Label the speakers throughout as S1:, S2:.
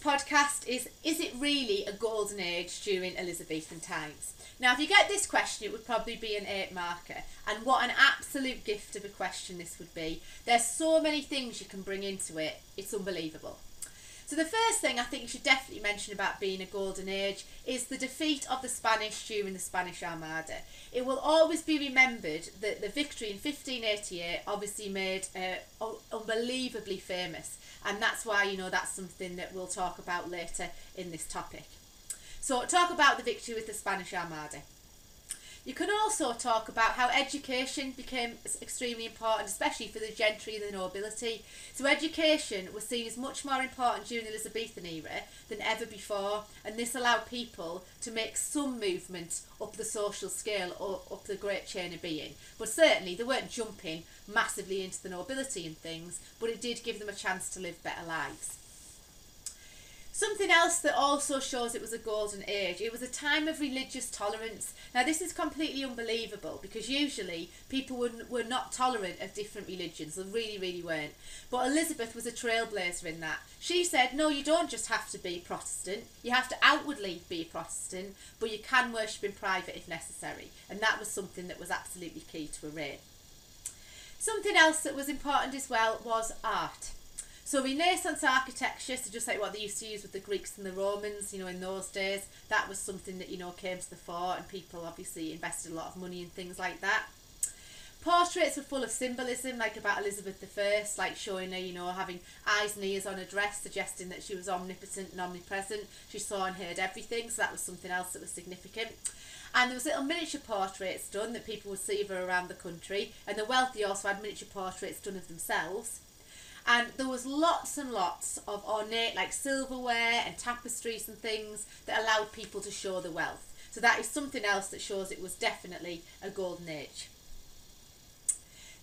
S1: podcast is it really a golden age during Elizabethan times? Now, if you get this question, it would probably be an 8 marker. And what an absolute gift of a question this would be. There's so many things you can bring into it, it's unbelievable. So the first thing I think you should definitely mention about being a golden age is the defeat of the Spanish during the Spanish Armada. It will always be remembered that the victory in 1588 obviously made unbelievably famous, and that's why, you know, that's something that we'll talk about later in this topic. So talk about the victory with the Spanish Armada. You can also talk about how education became extremely important, especially for the gentry and the nobility. So education was seen as much more important during the Elizabethan era than ever before, and this allowed people to make some movement up the social scale or up the great chain of being. But certainly they weren't jumping massively into the nobility and things, but it did give them a chance to live better lives. Something else that also shows it was a golden age, it was a time of religious tolerance. Now this is completely unbelievable because usually people were not tolerant of different religions, they really weren't. But Elizabeth was a trailblazer in that. She said, no, you don't just have to be Protestant, you have to outwardly be a Protestant, but you can worship in private if necessary. And that was something that was absolutely key to her reign. Something else that was important as well was art. So Renaissance architecture, so just like what they used to use with the Greeks and the Romans, you know, in those days, that was something that, you know, came to the fore, and people obviously invested a lot of money in things like that. Portraits were full of symbolism, like about Elizabeth I, like showing her, you know, having eyes and ears on her dress, suggesting that she was omnipotent and omnipresent. She saw and heard everything, so that was something else that was significant. And there was little miniature portraits done that people would see of her around the country, and the wealthy also had miniature portraits done of themselves. And there was lots and lots of ornate, like silverware and tapestries and things that allowed people to show the wealth. So that is something else that shows it was definitely a golden age.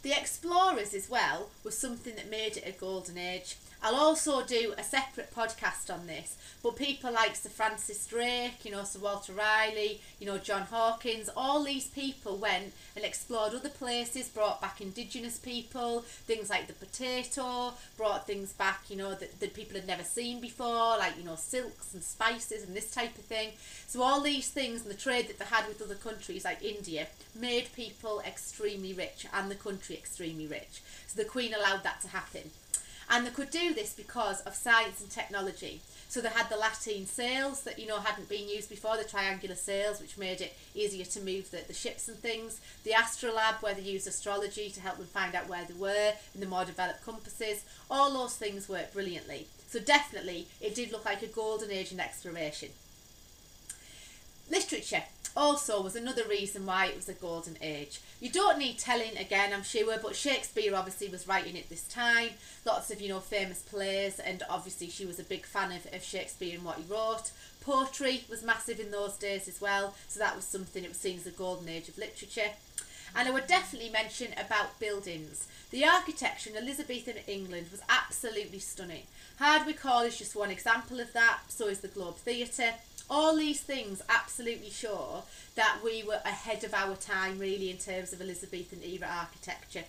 S1: The explorers as well was something that made it a golden age. I'll also do a separate podcast on this, but people like Sir Francis Drake, you know, Sir Walter Raleigh, you know, John Hawkins, all these people went and explored other places, brought back indigenous people, things like the potato, brought things back, you know, that people had never seen before, like, you know, silks and spices and this type of thing. So all these things and the trade that they had with other countries like India made people extremely rich and the country extremely rich. So the Queen allowed that to happen. And they could do this because of science and technology. So they had the lateen sails that, you know, hadn't been used before, the triangular sails, which made it easier to move the ships and things. The astrolabe, where they used astrology to help them find out where they were, and the more developed compasses. All those things worked brilliantly. So definitely, it did look like a golden age in exploration. Literature also was another reason why it was a golden age. You don't need telling again, I'm sure, but Shakespeare obviously was writing at this time. Lots of, you know, famous plays, and obviously she was a big fan of Shakespeare and what he wrote. Poetry was massive in those days as well, so that was something, it was seen as a golden age of literature. And I would definitely mention about buildings. The architecture in Elizabethan England was absolutely stunning. Hardwick Hall is just one example of that, so is the Globe Theatre. All these things absolutely show that we were ahead of our time, really, in terms of Elizabethan era architecture.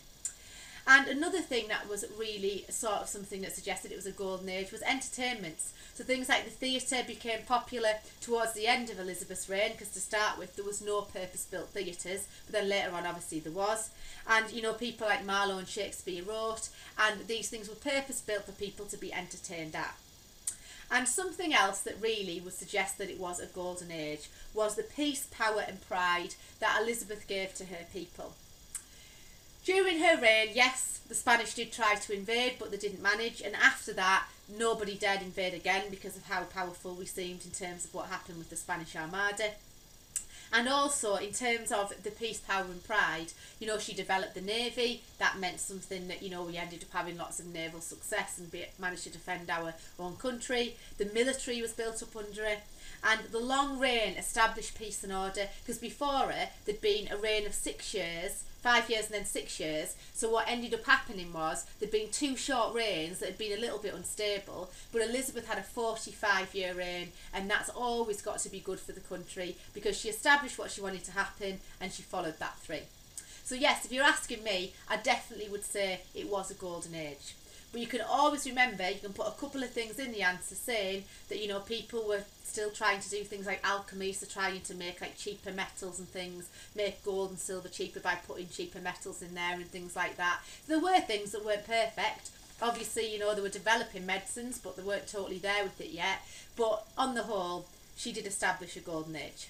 S1: And another thing that was really sort of something that suggested it was a golden age was entertainments. So things like the theatre became popular towards the end of Elizabeth's reign, because to start with there was no purpose-built theatres, but then later on obviously there was. And, you know, people like Marlowe and Shakespeare wrote, and these things were purpose-built for people to be entertained at. And something else that really would suggest that it was a golden age was the peace, power and pride that Elizabeth gave to her people. During her reign, yes, the Spanish did try to invade, but they didn't manage, and after that nobody dared invade again because of how powerful we seemed in terms of what happened with the Spanish Armada. And also in terms of the peace, power and pride, you know, she developed the navy. That meant something that, you know, we ended up having lots of naval success and managed to defend our own country. The military was built up under her, and the long reign established peace and order, because before her there'd been a reign of 6 years, 5 years and then 6 years. So what ended up happening was there'd been 2 short reigns that had been a little bit unstable, but Elizabeth had a 45-year reign, and that's always got to be good for the country because she established what she wanted to happen and she followed that through. So yes, if you're asking me, I definitely would say it was a golden age. But you can always remember, you can put a couple of things in the answer saying that, you know, people were still trying to do things like alchemy, so trying to make like cheaper metals and things, make gold and silver cheaper by putting cheaper metals in there and things like that. There were things that weren't perfect. Obviously, you know, they were developing medicines, but they weren't totally there with it yet. But on the whole, she did establish a golden age.